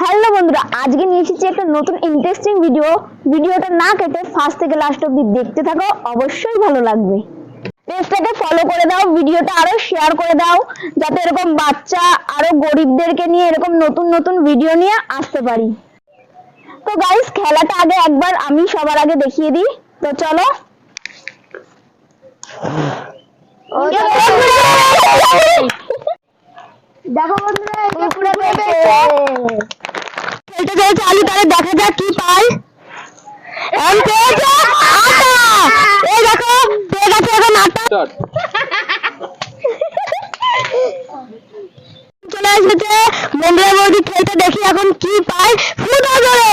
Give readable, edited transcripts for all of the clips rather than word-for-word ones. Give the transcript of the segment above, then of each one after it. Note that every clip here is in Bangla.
হ্যালো বন্ধুরা, আজকে নিয়ে এসেছি একটা নতুন ইন্টারেস্টিং ভিডিওটা না কেটে ফার্স্ট থেকে লাস্ট অবধি দেখতে থাকো, অবশ্যই ভালো লাগবে। পেজটাকে ফলো করে দাও, ভিডিওটা আরো শেয়ার করে দাও, যাতে এরকম বাচ্চা আরো গরিবদেরকে নিয়ে এরকম নতুন নতুন ভিডিও নিয়ে আসতে পারি। তো গাইস, খেলাটা আগে একবার আমি সবার আগে দেখিয়ে দিই। তো চলো। দেখো বন্ধুরা, খেলতে চলছে আলু, তাহলে দেখা যাক কি পাই। এই দেখো পেয়ে গেছে এখন আটা। চলে এসেছে বন্ধুরা, বৌদি খেলতে, দেখি এখন কি পাই। ফুটো ধরে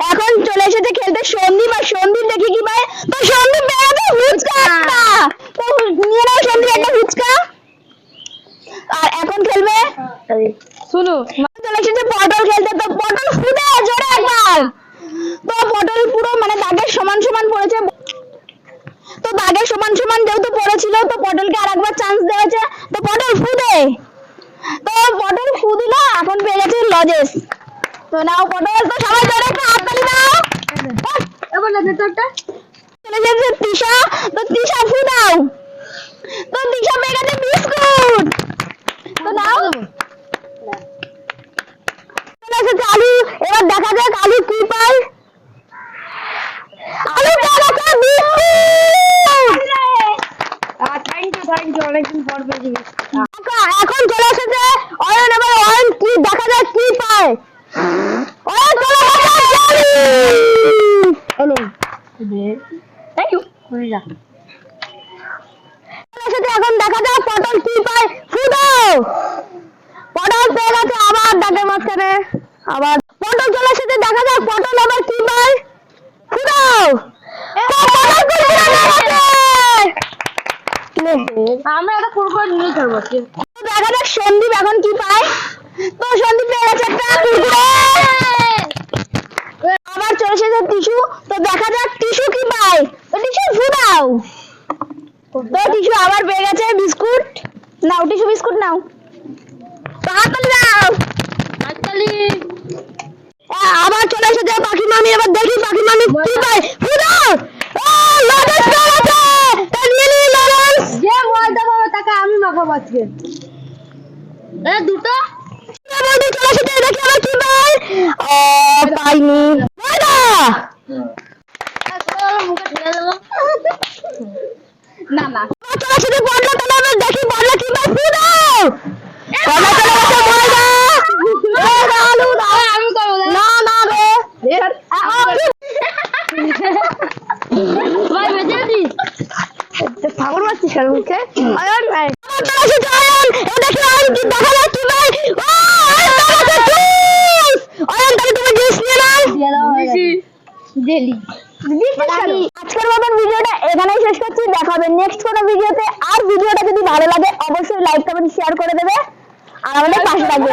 এখন চলে এসেছে খেলতে সন্দীপ, আর সন্দীপ দেখি কি পায়। তো সন্দীপ পেয়ে গেছে ফুচকা একটা। তো নিয়ে নাও সন্দীপ একটা ফুচকা। আর এখন খেলবে শুনো, চলে এসেছে পটল খেলতে। তো পটল ফুটে জোরে একবার। তো পটল পুরো মানে দাগের সমান সমান পড়েছে। তো দাগের সমান সমান যেহেতু পড়েছিল, তো পটলকে আর একবার চান্স দেওয়া হয়েছে। তো পটল ফুটে, তো পটল ফু দিল, এখন পেয়ে গেছে লজেস। তো নাও পটল। তো সবাই জোরে একটা হাততালি দাও। চলে গেছে তৃষা। তো তৃষা ফু দাও। তো তৃষা পেয়ে গেছে বিস্কুট। তো নাও। চলে এসেছে আলু। এবার দেখা যাক আলু কি পায়। আলু পেয়ে গেছে বিস্কুট। এখন চলে এসেছে অয়ন। এবার অয়ন কি দেখা যাক কি পায়। অয়ন চলে এসেছে, এখন দেখা যাক পটল কি পায়। ফুটো। পটল পেয়ে গেছে আবার দাগের মাঝখানে। আবার পটল চলে এসেছে, দেখা যাক পটল আবার কি পায়। ফুটো। আমরা একটা কুরকুরে নিয়ে খেলবো। দেখা যাক সন্দীপ এখন কি পায়। তো সন্দীপ পেয়ে গেছে একটা কুরকুরে। আবার চলে এসেছে টিস্যু। তো দেখা যাক টিস্যু কি পায়। তো টিস্যু ফুটাও। তো টিস্যু আবার পেয়ে গেছে বিস্কুট। নাও টিস্যু বিস্কুট নাও। তো হাততালি দাও। আবার চলে এসেছে পাখি মামি। এবার দেখি পাখি মামি কি পায়। ফুটাও। লজেন্স পেয়ে গেছে। তো নিয়ে নিই লজেন্স। যে ময়দা পাবে তাকে আমি মাখাবো আজকে। দুটো বৌদি চলে এসেছে, দেখি আবার কি পায়। পাইনি ময়দা। মুখে ঢেলে দেবো। না না, চলে এসেছে বড়লা। তাহলে এবার দেখি বড়লা কি পায়। ফুটাও। বড়লা চলে গেছে ময়দা। আলু দাও। আমি করবো না না রে। ভাই বেঁচে গেছিস। ঠাকুর মারছিস কার মুখে। অয়ন ভাই চলে এসেছে অয়ন। এবার দেখি অয়ন কি দেখা যাক কি পায়। অয়ন তাহলে তুমি জুস নিয়ে নাও। জেলি আজকের মতন ভিডিওটা এখানেই শেষ করছি। দেখা হবে নেক্সট কোনো ভিডিওতে। আর ভিডিওটা যদি ভালো লাগে অবশ্যই লাইক কমেন্ট শেয়ার করে দেবে, আর আমাদের পাশে থাকবে।